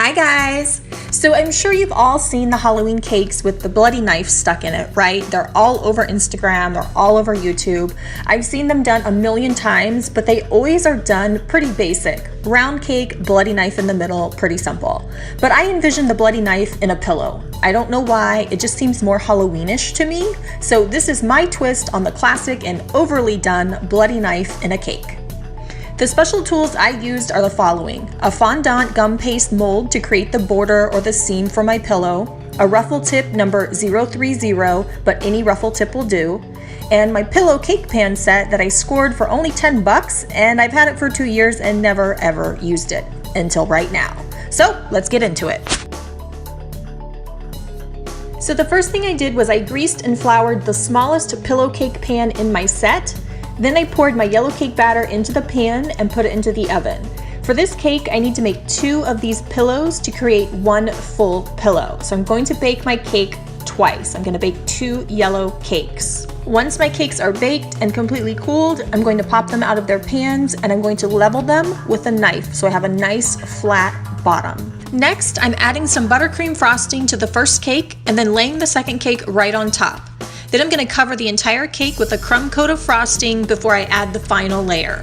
Hi guys! So I'm sure you've all seen the Halloween cakes with the bloody knife stuck in it, right? They're all over Instagram, they're all over YouTube. I've seen them done a million times, but they always are done pretty basic. Round cake, bloody knife in the middle, pretty simple. But I envision the bloody knife in a pillow. I don't know why, it just seems more Halloweenish to me. So this is my twist on the classic and overly done bloody knife in a cake. The special tools I used are the following: a fondant gum paste mold to create the border or the seam for my pillow, a ruffle tip number 030, but any ruffle tip will do, and my pillow cake pan set that I scored for only 10 bucks, and I've had it for 2 years and never ever used it until right now. So let's get into it. So the first thing I did was I greased and floured the smallest pillow cake pan in my set. Then I poured my yellow cake batter into the pan and put it into the oven. For this cake, I need to make 2 of these pillows to create 1 full pillow. So I'm going to bake my cake twice. I'm going to bake 2 yellow cakes. Once my cakes are baked and completely cooled, I'm going to pop them out of their pans and I'm going to level them with a knife so I have a nice flat bottom. Next, I'm adding some buttercream frosting to the first cake and then laying the second cake right on top. Then I'm going to cover the entire cake with a crumb coat of frosting before I add the final layer.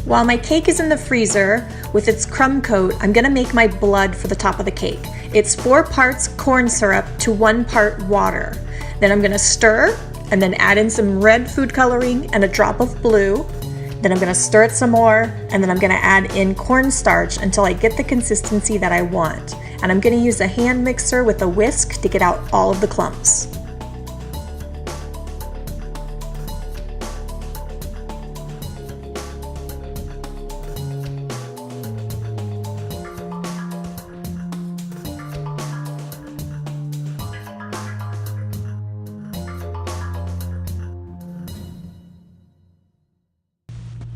While my cake is in the freezer with its crumb coat, I'm gonna make my blood for the top of the cake. It's 4 parts corn syrup to 1 part water. Then I'm gonna stir and then add in some red food coloring and a drop of blue. Then I'm gonna stir it some more and then I'm gonna add in cornstarch until I get the consistency that I want. And I'm gonna use a hand mixer with a whisk to get out all of the clumps.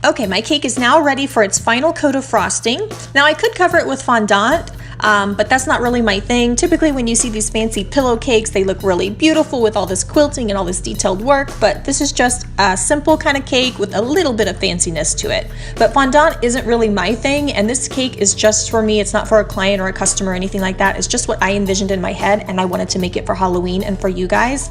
Okay, my cake is now ready for its final coat of frosting. Now I could cover it with fondant, but that's not really my thing. Typically when you see these fancy pillow cakes, they look really beautiful with all this quilting and all this detailed work, but this is just a simple kind of cake with a little bit of fanciness to it. But fondant isn't really my thing, and this cake is just for me. It's not for a client or a customer or anything like that. It's just what I envisioned in my head, and I wanted to make it for Halloween and for you guys.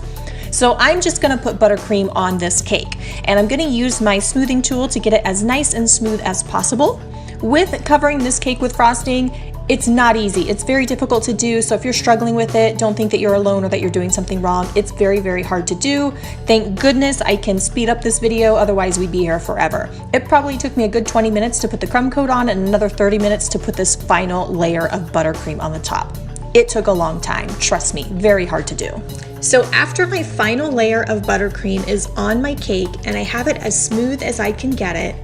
So I'm just gonna put buttercream on this cake, and I'm gonna use my smoothing tool to get it as nice and smooth as possible. With covering this cake with frosting, it's not easy. It's very difficult to do, so if you're struggling with it, don't think that you're alone or that you're doing something wrong. It's very, very hard to do. Thank goodness I can speed up this video, otherwise we'd be here forever. It probably took me a good 20 minutes to put the crumb coat on and another 30 minutes to put this final layer of buttercream on the top. It took a long time, trust me, very hard to do. So after my final layer of buttercream is on my cake and I have it as smooth as I can get it,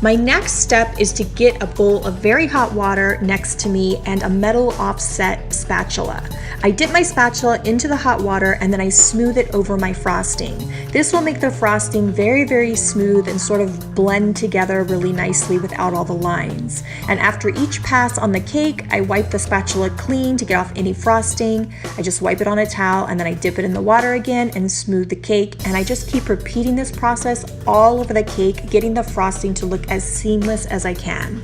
my next step is to get a bowl of very hot water next to me and a metal offset spatula. I dip my spatula into the hot water and then I smooth it over my frosting. This will make the frosting very, very smooth and sort of blend together really nicely without all the lines. And after each pass on the cake, I wipe the spatula clean to get off any frosting. I just wipe it on a towel and then I dip it in the water again and smooth the cake. And I just keep repeating this process all over the cake, getting the frosting to look as seamless as I can.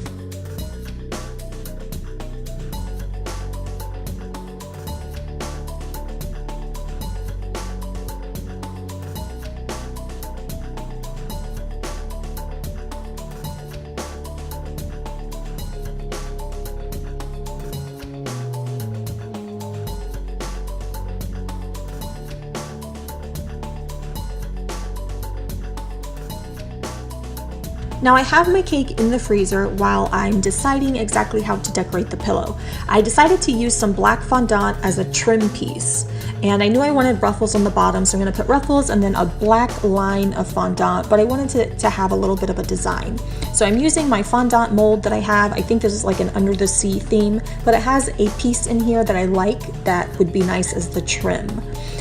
Now I have my cake in the freezer while I'm deciding exactly how to decorate the pillow. I decided to use some black fondant as a trim piece. And I knew I wanted ruffles on the bottom, so I'm going to put ruffles and then a black line of fondant, but I wanted to have a little bit of a design. So I'm using my fondant mold that I have. I think this is like an under the sea theme, but it has a piece in here that I like that would be nice as the trim.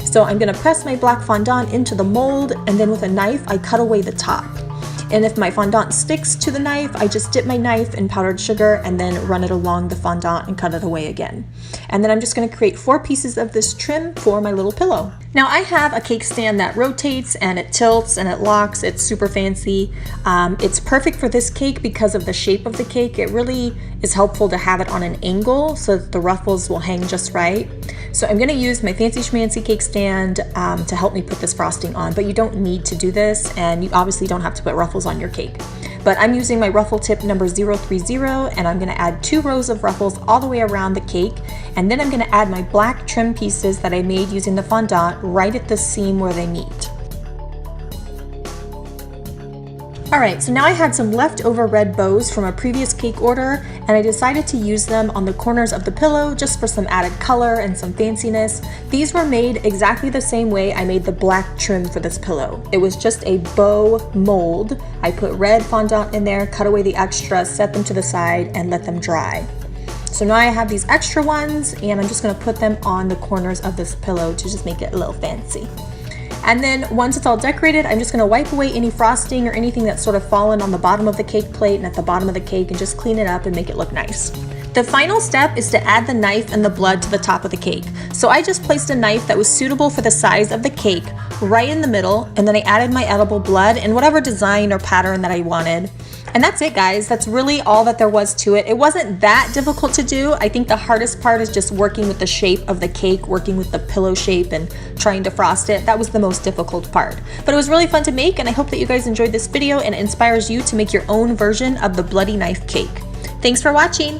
So I'm going to press my black fondant into the mold, and then with a knife I cut away the top. And if my fondant sticks to the knife, I just dip my knife in powdered sugar and then run it along the fondant and cut it away again. And then I'm just going to create 4 pieces of this trim for my little pillow. Now I have a cake stand that rotates and it tilts and it locks. It's super fancy. It's perfect for this cake because of the shape of the cake. It really is helpful to have it on an angle so that the ruffles will hang just right. So I'm going to use my fancy schmancy cake stand to help me put this frosting on, but you don't need to do this, and you obviously don't have to put ruffles on your cake. But I'm using my ruffle tip number 030, and I'm going to add 2 rows of ruffles all the way around the cake, and then I'm going to add my black trim pieces that I made using the fondant right at the seam where they meet. Alright, so now I had some leftover red bows from a previous cake order, and I decided to use them on the corners of the pillow just for some added color and some fanciness. These were made exactly the same way I made the black trim for this pillow. It was just a bow mold. I put red fondant in there, cut away the extras, set them to the side, and let them dry. So now I have these extra ones, and I'm just going to put them on the corners of this pillow to just make it a little fancy. And then once it's all decorated, I'm just going to wipe away any frosting or anything that's sort of fallen on the bottom of the cake plate and at the bottom of the cake, and just clean it up and make it look nice. The final step is to add the knife and the blood to the top of the cake. So I just placed a knife that was suitable for the size of the cake right in the middle, and then I added my edible blood in whatever design or pattern that I wanted. And that's it, guys. That's really all that there was to it. It wasn't that difficult to do. I think the hardest part is just working with the shape of the cake, working with the pillow shape and trying to frost it. That was the most difficult part. But it was really fun to make, and I hope that you guys enjoyed this video and it inspires you to make your own version of the bloody knife cake. Thanks for watching.